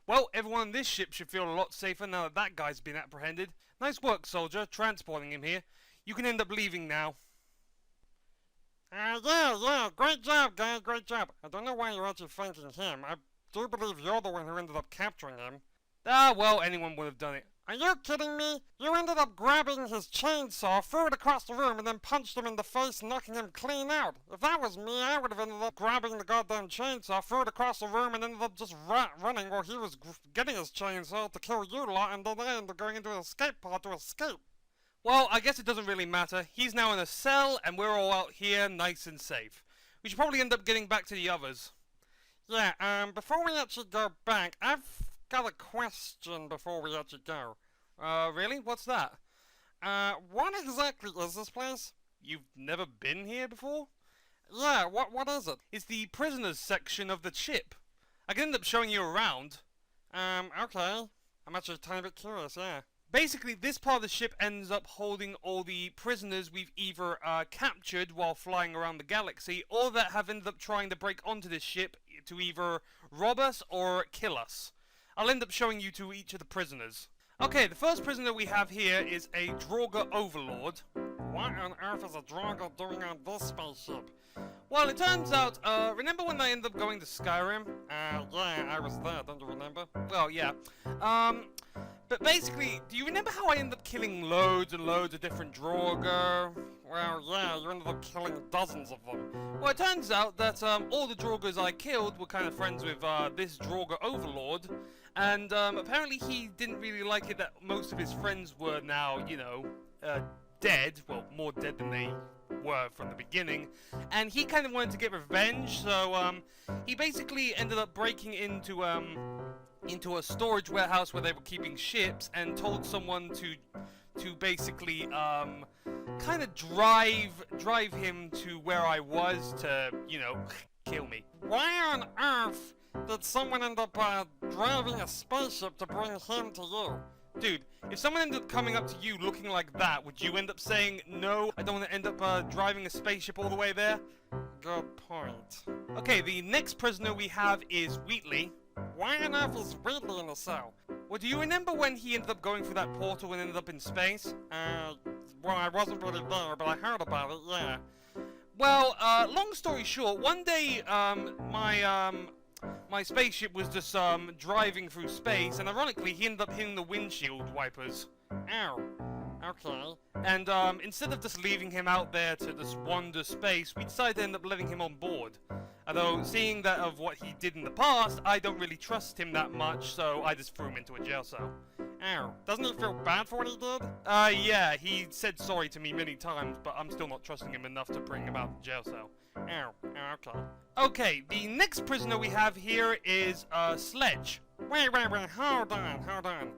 Well, everyone on this ship should feel a lot safer now that that guy's been apprehended. Nice work, soldier, transporting him here. You can end up leaving now. Yeah, great job, guy, great job. I don't know why you're actually thanking him. I do believe you're the one who ended up capturing him. Ah, well, anyone would have done it. Are you kidding me? You ended up grabbing his chainsaw, threw it across the room, and then punched him in the face, knocking him clean out. If that was me, I would have ended up grabbing the goddamn chainsaw, threw it across the room, and ended up just running while he was getting his chainsaw to kill you lot, and then I ended up going into an escape pod to escape. Well, I guess it doesn't really matter. He's now in a cell, and we're all out here nice and safe. We should probably end up getting back to the others. Yeah, before we actually go back, I've got a question before we actually go. Really? What's that? What exactly is this place? You've never been here before? Yeah, what is it? It's the prisoners section of the ship. I can end up showing you around. Okay. I'm actually a tiny bit curious, yeah. Basically, this part of the ship ends up holding all the prisoners we've either captured while flying around the galaxy, or that have ended up trying to break onto this ship to either rob us or kill us. I'll end up showing you to each of the prisoners. Okay, the first prisoner we have here is a Draugr overlord. What on earth is a Draugr doing on this spaceship? Well, it turns out, remember when I ended up going to Skyrim? Yeah, I was there, don't you remember? Well, yeah. But basically, do you remember how I ended up killing loads and loads of different Draugr? Well, yeah, you ended up killing dozens of them. Well, it turns out that all the Draugrs I killed were kind of friends with this Draugr overlord, and apparently he didn't really like it that most of his friends were now, you know, dead. Well, more dead than they were from the beginning, and he kind of wanted to get revenge, so he basically ended up breaking into a storage warehouse where they were keeping ships, and told someone to basically kind of drive him to where I was to, you know, kill me. Why on earth did someone end up driving a spaceship to bring him to you? Dude, if someone ended up coming up to you looking like that, would you end up saying, no, I don't want to end up driving a spaceship all the way there? Good point. Okay, the next prisoner we have is Wheatley. Why on earth is Wheatley in the cell? Well, do you remember when he ended up going through that portal and ended up in space? Well, I wasn't really there, but I heard about it, yeah. Well, long story short, one day, my spaceship was just, driving through space, and ironically, he ended up hitting the windshield wipers. Ow. Okay. And, instead of just leaving him out there to just wander space, we decided to end up letting him on board. Although, seeing that of what he did in the past, I don't really trust him that much, so I just threw him into a jail cell. Ow. Doesn't he feel bad for what he did? Yeah, he said sorry to me many times, but I'm still not trusting him enough to bring him out of the jail cell. Ow. Okay. Okay, the next prisoner we have here is, Sledge. Wait, hold on.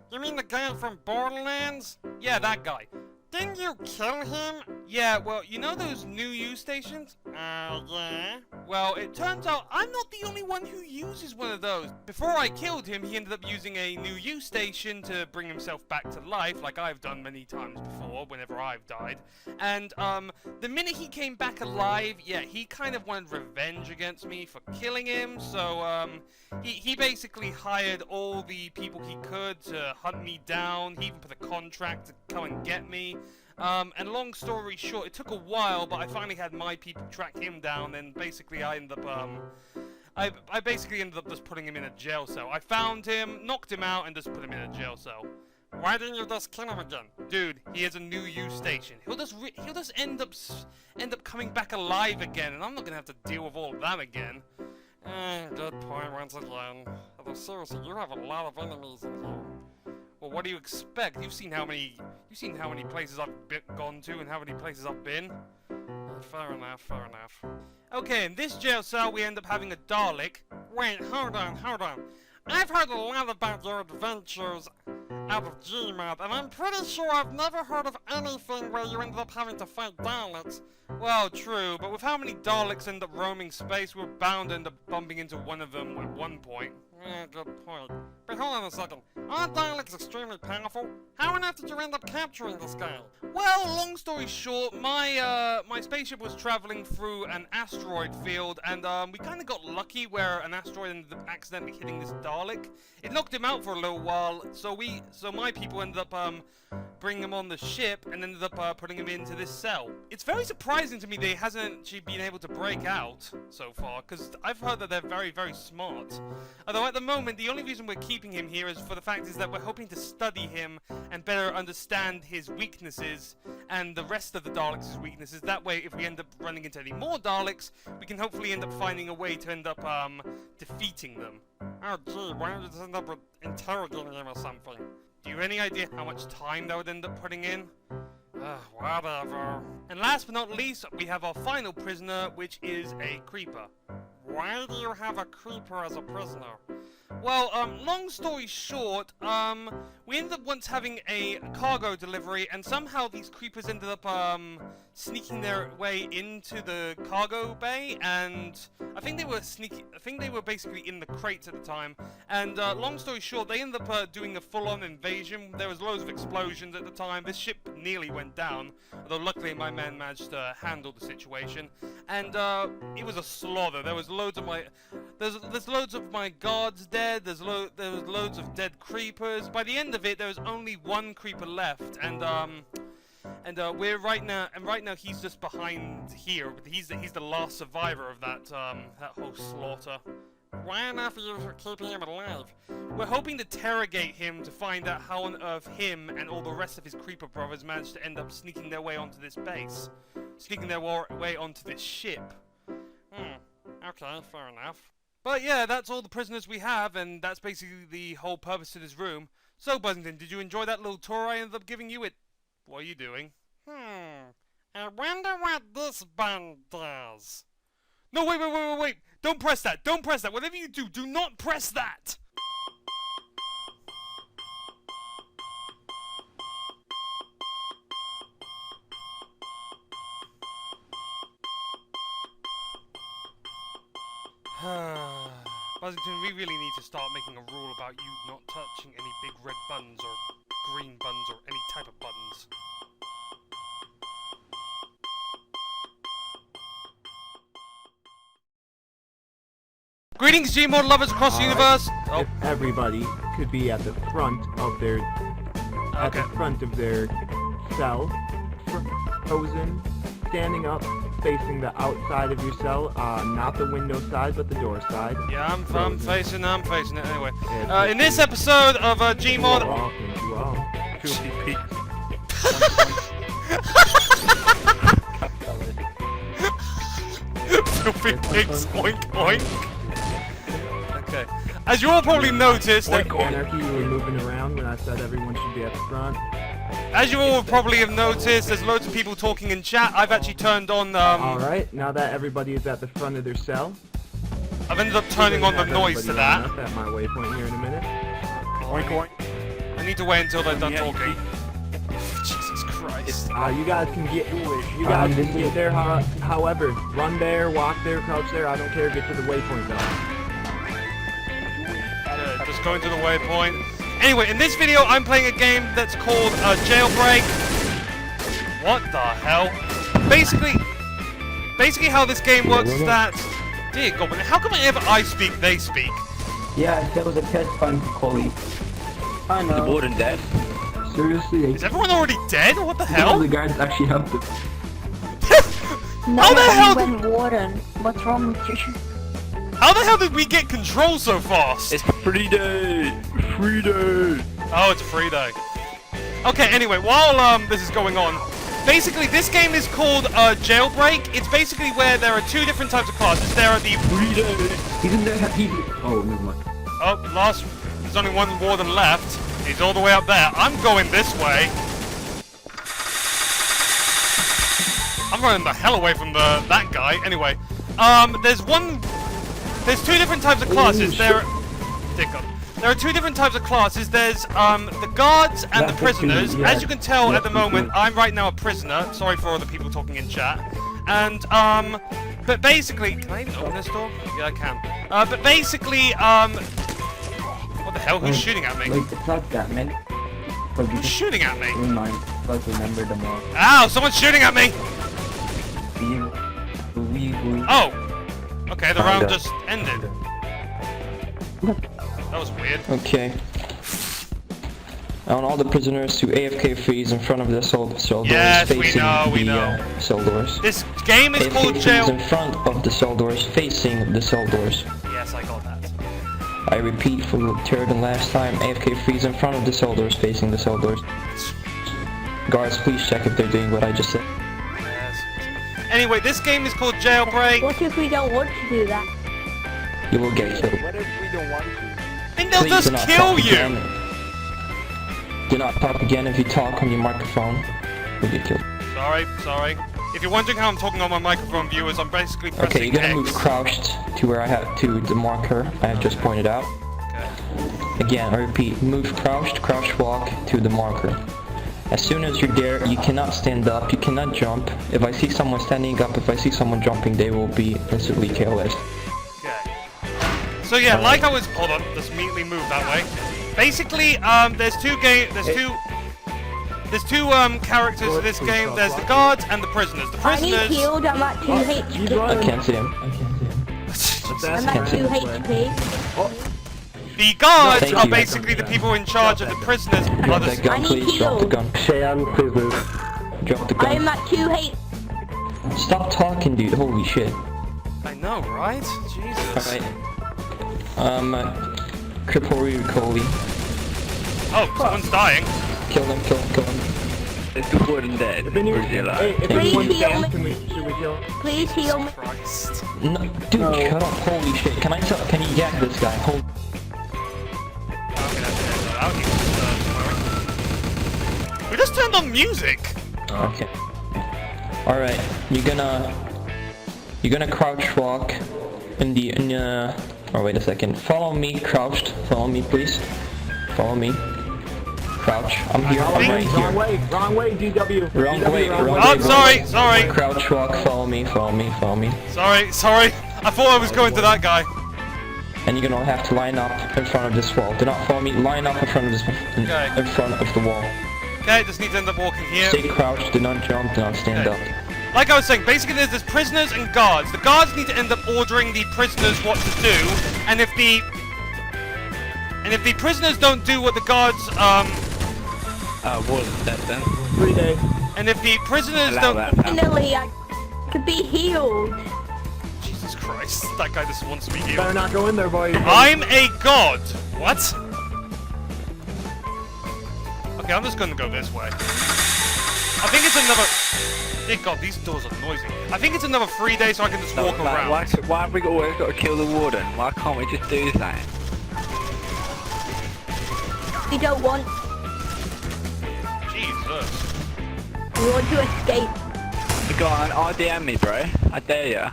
You mean the guy from Borderlands? Yeah, that guy. Didn't you kill him? Yeah, well, you know those new use stations? Yeah. Well, it turns out I'm not the only one who uses one of those. Before I killed him, he ended up using a new use station to bring himself back to life, like I've done many times before, whenever I've died. And, the minute he came back alive, yeah, he kind of wanted revenge against me for killing him, so, he basically hired all the people he could to hunt me down. He even put a contract to come and get me. And long story short, it took a while, but I finally had my people track him down, and basically I ended up, I basically ended up just putting him in a jail cell. I found him, knocked him out, and just put him in a jail cell. Why didn't you just kill him again? Dude, he has a new use station. He'll just end up coming back alive again, and I'm not gonna have to deal with all of that again. Good point once again. Although seriously, you have a lot of enemies in here. Well, what do you expect? You've seen how many places I've gone to and how many places I've been. Fair enough. Okay, in this jail cell we end up having a Dalek. Wait, hold on. I've heard a lot about your adventures out of Gmod, and I'm pretty sure I've never heard of anything where you ended up having to fight Daleks. Well, true, but with how many Daleks end up roaming space, we're bound to end up bumping into one of them at one point. Yeah, good point. But hold on a second. Aren't Daleks extremely powerful? How on earth did you end up capturing this guy? Well, long story short, my spaceship was traveling through an asteroid field, and we kind of got lucky where an asteroid ended up accidentally hitting this Dalek. It knocked him out for a little while, so my people ended up bringing him on the ship and ended up putting him into this cell. It's very surprising to me that he hasn't actually been able to break out so far, because I've heard that they're very, very smart. Although at the moment, the only reason we're keeping him here is for the fact is that we're hoping to study him and better understand his weaknesses and the rest of the Daleks' weaknesses. That way, if we end up running into any more Daleks, we can hopefully end up finding a way to end up defeating them. Oh gee, why don't you just end up with interrogating him or something? Do you have any idea how much time that would end up putting in? Whatever. And last but not least, we have our final prisoner, which is a creeper. Why do you have a creeper as a prisoner? Well, long story short, we ended up once having a cargo delivery, and somehow these creepers ended up, sneaking their way into the cargo bay, and I think they were basically in the crates at the time, and, long story short, they ended up, doing a full-on invasion. There was loads of explosions at the time. This ship nearly went down, although luckily my man managed to handle the situation, and, it was a slaughter. There was loads of there's loads of my guards dead, there was loads of dead creepers. By the end of it, there was only one creeper left, and we're right now he's just behind here. He's the last survivor of that whole slaughter. Why on earth are you keeping him alive? We're hoping to interrogate him to find out how on earth him and all the rest of his creeper brothers managed to end up sneaking their way onto this base. Sneaking their way onto this ship. Okay, fair enough. But yeah, that's all the prisoners we have, and that's basically the whole purpose of this room. So, Buzzington, did you enjoy that little tour I ended up giving you? What are you doing? I wonder what this button does. No, wait. Don't press that. Don't press that. Whatever you do, do not press that. Buzzington, we really need to start making a rule about you not touching any big red buttons or green buttons or any type of buttons. Greetings, Gmod lovers across the universe! If everybody could be at the front of their cell, frozen, standing up, facing the outside of your cell, not the window side, but the door side. Yeah, I'm facing it anyway. In this episode of Gmod... Thank you all. Filthy pig. Filthy pigs, oink oink. Okay. As you all probably noticed... Anarchy, you were moving around when I said everyone should be at the front. As you all probably have noticed, there's loads of people talking in chat. I've actually turned on... Alright, now that everybody is at the front of their cell... I've ended up turning on the noise to that. At my waypoint here in a minute. Oink oink. I need to wait until they're done talking. Jesus Christ. You guys can get there however. Run there, walk there, crouch there, I don't care, get to the waypoint though. Yeah, just going to the waypoint. Anyway, in this video, I'm playing a game that's called Jailbreak. What the hell? Basically how this game works is that... Dear God, how come whenever I speak, they speak? Yeah, there was a test fund colleague. I know. The warden dead. Seriously? Is everyone already dead? What the hell? All the guards actually helped it. How the hell did... Warden, what's wrong with you? How the hell did we get control so fast? It's free day. Free day. Oh, it's a free day. Okay, anyway, while this is going on, basically this game is called Jailbreak. It's basically where there are two different types of classes. There are the... Free day. Isn't there happy... Oh, never mind. Oh, there's only one warden left. He's all the way up there. I'm going this way. I'm running the hell away from that guy. Anyway, there's two different types of classes. There are two different types of classes. There's the guards and the prisoners. As you can tell at the moment, I'm right now a prisoner. Sorry for all the people talking in chat. And but basically, can I even open this door? Yeah, I can. But basically, What the hell? Who's shooting at me? Wait, it's not that many. But we Who's just shooting at me? remind, like remember them all. Ow! Someone's shooting at me! We Oh! Okay, the round just ended. That was weird. Okay. I want all the prisoners to AFK freeze in front of the cell doors, Yes, we facing know. the cell doors. This game is AFK called freeze Jail. in front of the cell doors, facing the cell doors. Yes, I got that. I repeat for the third and last time, AFK freeze in front of the cell doors, facing the cell doors. Guards, please check if they're doing what I just said. Yes. Anyway, this game is called Jailbreak. What if we don't want to do that? You will get killed. What if we don't want to? And they'll Please just do not kill talk you! again. Do not talk again. If you talk on your microphone, you'll get killed. Sorry. If you're wondering how I'm talking on my microphone, viewers, I'm basically pressing Okay, you're gonna X. move crouched to where I have to the marker I have just pointed out. Okay. Again, I repeat, move crouched, crouch walk to the marker. As soon as you're there, you cannot stand up, you cannot jump. If I see someone standing up, if I see someone jumping, they will be instantly KOS. Okay. So yeah, like I was, hold on, let's immediately move that way. Basically, there's two characters in this game. There's the guards and the prisoners. The I need prisoners. healed, I'm at 2 HP. I can't see him. I'm at 2 HP. The guards Thank are you. basically the people in charge of the prisoners. Drop that gun, I need please. Drop the healed. gun. Drop the I am gun. at 2 HP. Stop talking, dude. Holy shit. I know, right? Jesus. Alright. Kripori Ricoli. Oh, someone's dying. Kill him, kill him, kill him. Is the warden dead? If anyone, Or is he alive? hey, if Please anyone heal stands, me. should we kill? Please heal me. Christ. No, dude, shut up. Holy shit. Can you yak this guy? Holy. We just turned on music. Okay. Alright, you're gonna crouch walk oh wait a second. Follow me, crouched. Follow me, please. Follow me. Crouch. I'm here, I'm right Wrong here. way, DW. Wrong way, wrong way. Oh, sorry. Crouch walk, follow me. Sorry. I thought I was going to that guy. And you're gonna have to line up in front of this wall. Do not follow me, line up in front of this Okay. in front of the wall. Okay, just need to end up walking here. Stay crouched, do not jump, do not stand Okay. up. Like I was saying, basically there's prisoners and guards. The guards need to end up ordering the prisoners what to do, and if the prisoners don't do what the guards Warden's dead then. 3 days. and if the prisoners Allow don't that, pal. Finally, I could be healed. Jesus Christ, that guy just wants me Better healed. not go in there, boy. I'm a god. What? Okay, I'm just gonna go this way. I think it's another. Dear God, these doors are noisy. I think it's another 3 days, so I can just walk around. Why have we always got to kill the warden? Why can't we just do that? We don't want. Jesus. We want to escape. Go on, RDM me, bro. I dare ya.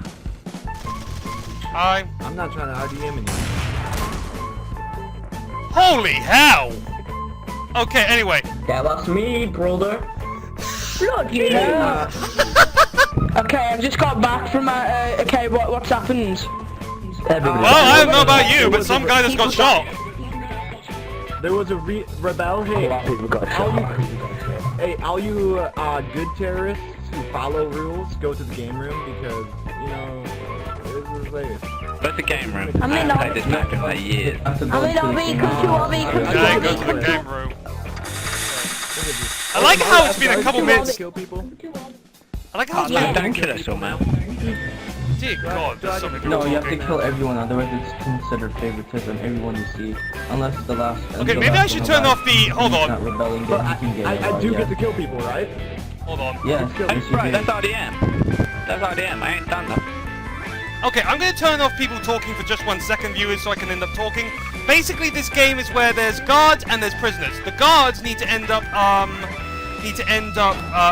Hi. I'm not trying to RDM anyone. Holy hell! Okay, anyway. That was me, brother. Bloody hell. Okay, I've just got back from my, okay, what's happened? Everybody. Well, I don't know about you, but some guy just got shot. There was a rebel. Hey, A lot of people got shot. all you good terrorists who follow rules, go to the game room because this is like. Where's the game room? I mean, haven't played this map in like years. I'm in RV, come to RV, come to Okay, go RV, to come the to game room. I like how it's been a couple minutes. Kill people. I like how it's Yeah. been. Don't kill us all, man. Dear God, there's so many people No, you have to talking. kill everyone, otherwise it's considered favoritism. Everyone you see, unless the last. Okay, maybe I should turn off the. Hold Not on. rebelling, But then you can get I do yeah. get to kill people, right? Hold on. Yes, kill yes, you Right, do. that's RDM. That's RDM, I ain't done that. Okay, I'm gonna turn off people talking for just 1 second, viewers, so I can end up talking. Basically, this game is where there's guards and there's prisoners. The guards need to end up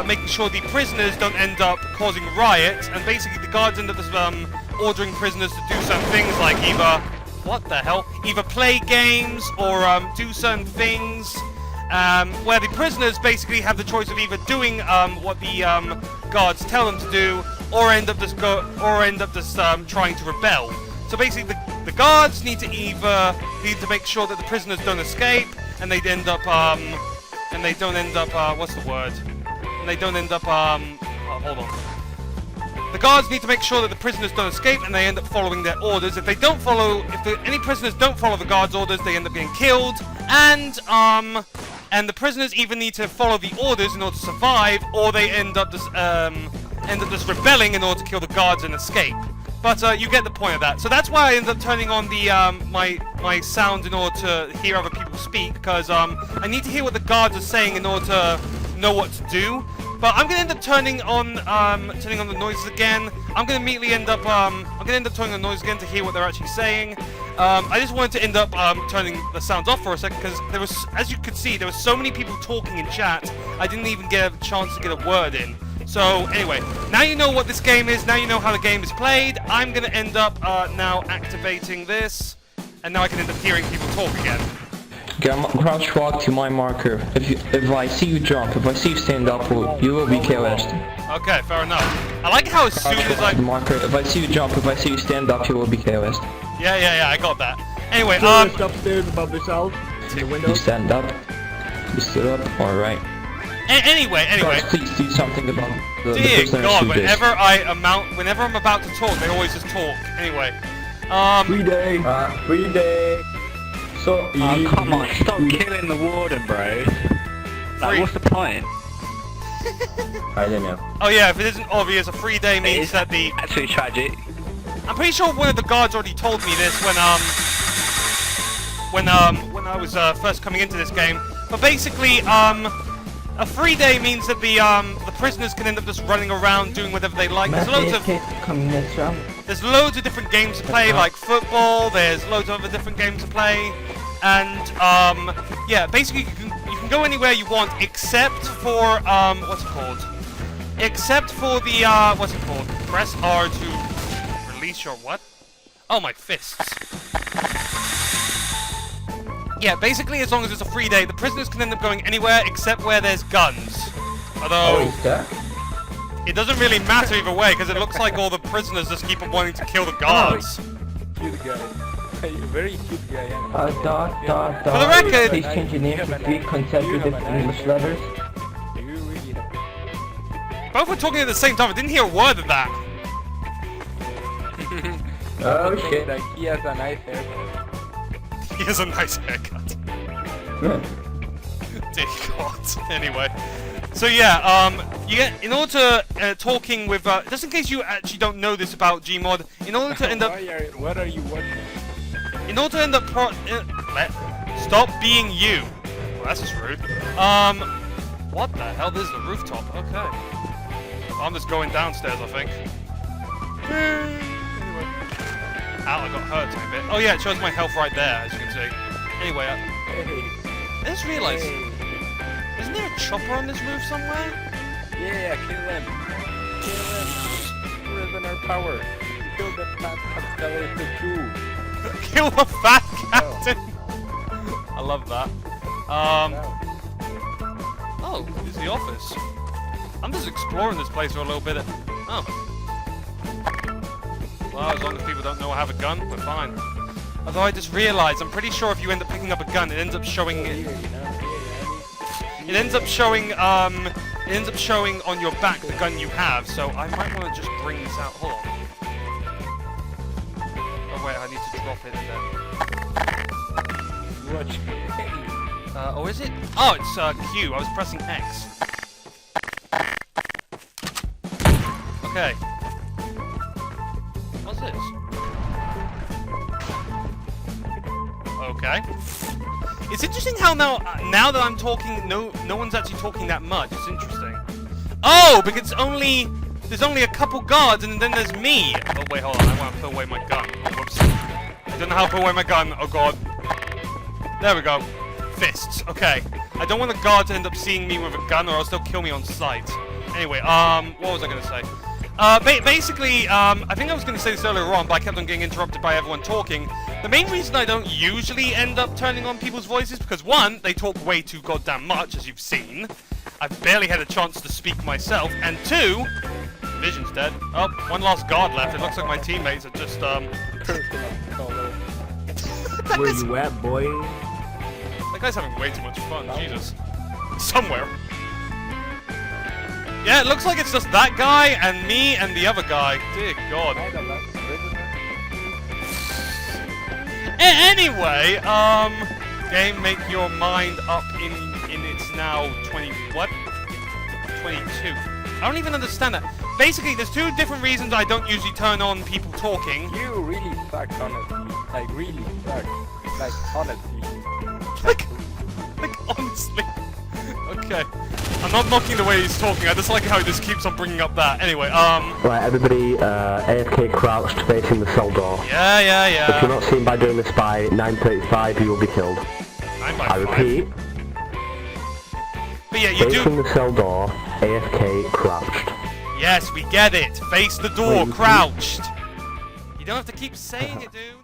making sure the prisoners don't end up causing riots, and basically the guards end up just, ordering prisoners to do certain things like either play games or do certain things, where the prisoners basically have the choice of either doing what the guards tell them to do, or end up just trying to rebel. So basically, the guards need to make sure that the prisoners don't escape, and they end up what's the word? And they don't end up hold on. The guards need to make sure that the prisoners don't escape, and they end up following their orders. If any prisoners don't follow the guards' orders, they end up being killed. And the prisoners either need to follow the orders in order to survive, or they end up just rebelling in order to kill the guards and escape. But you get the point of that. So that's why I ended up turning on the my sound in order to hear other people speak, because I need to hear what the guards are saying in order to know what to do. But I'm gonna end up turning on the noises again. I'm gonna end up turning on the noise again to hear what they're actually saying. I just wanted to end up turning the sounds off for a second, because there was, as you could see, there were so many people talking in chat. I didn't even get a chance to get a word in. So anyway, now you know what this game is. Now you know how the game is played. I'm gonna end up now activating this, and now I can end up hearing people talk again. Crouch walk to my marker. If I see you jump, if I see you stand up, you will be KOS'd. Okay, fair enough. I like how as soon as I... marker. If I see you jump, if I see you stand up, you will be KOS'd. Yeah, I got that. Anyway, Just upstairs above yourself, in the window. You stand up. You stood up. Alright. Anyway. Guys, please do something about the Dear prisoners God, who did. whenever I'm about to talk, they always just talk. Anyway, Free day. Free day. So, come on, stop killing the warden, bro. Like, what's the point? I don't know. Oh yeah, if it isn't obvious, a free day means that the... Actually tragic. I'm pretty sure one of the guards already told me this when I was first coming into this game. But basically, a free day means that the prisoners can end up just running around doing whatever they like. There's loads of different games to play, like football. There's loads of other different games to play, and yeah, basically you can go anywhere you want except for what's it called? Except for the what's it called? Press R to release your what? Oh, my fists. Yeah, basically, as long as it's a free day, the prisoners can end up going anywhere except where there's guns. Although, it doesn't really matter either way, because it looks like all the prisoners just keep on wanting to kill the guards. Cute guy. Very cute guy. For the record, Please change your name to 3 consecutive English letters. both were talking at the same time. I didn't hear a word of that. Oh shit. Like he has a nice haircut. He has a nice haircut. Dear God. Anyway. So yeah, you get, in order to talking with, just in case you actually don't know this about Gmod, in order to end up... What are you watching? In order to end up stop being you. Well, that's just rude. What the hell? This is the rooftop. Okay. I'm just going downstairs, I think. Anyway. Ow, I got hurt a bit. Oh yeah, it shows my health right there, as you can see. Anyway, I just realized, isn't there a chopper on this roof somewhere? Yeah, kill him. Kill him. Prisoner power. Kill the fat escalator too. Kill the fat captain! I love that. Oh, it's the office. I'm just exploring this place for a little bit. Oh. Well, as long as people don't know I have a gun, we're fine. Although I just realized, I'm pretty sure if you end up picking up a gun, it ends up showing... It ends up showing on your back the gun you have, so I might want to just bring this out. Hold on. Oh wait, I need to drop it then. Watch. Oh, is it? Oh, it's Q. I was pressing X. Okay. What's this? Okay. It's interesting how now that I'm talking, no one's actually talking that much. It's interesting. Oh, because there's only a couple guards, and then there's me. Oh wait, hold on. I want to put away my gun. Oh, whoops. I don't know how to put away my gun. Oh god. There we go. Fists. Okay. I don't want the guard to end up seeing me with a gun, or else they'll kill me on sight. Anyway, what was I gonna say? Basically, I think I was gonna say this earlier on, but I kept on getting interrupted by everyone talking. The main reason I don't usually end up turning on people's voices, because one, they talk way too goddamn much, as you've seen. I've barely had a chance to speak myself, and two, Vision's dead. Oh, one last guard left. It looks like my teammates are just, Where you at, boy? That guy's having way too much fun, Jesus. Somewhere. Yeah, it looks like it's just that guy and me and the other guy. Dear God. Anyway, game, make your mind up in it's now 22. I don't even understand that. Basically, there's two different reasons I don't usually turn on people talking. You really suck, honestly. Like, really suck. Like, honestly. Like, honestly. Okay. I'm not knocking the way he's talking, I just like how he just keeps on bringing up that. Anyway, Right, everybody, AFK crouched facing the cell door. Yeah. If you're not seen by doing this by 9:35, you will be killed. 9 by I repeat, but yeah, you facing do... the cell door, AFK crouched. Yes, we get it. Face the door, crouched. You don't have to keep saying it, dude.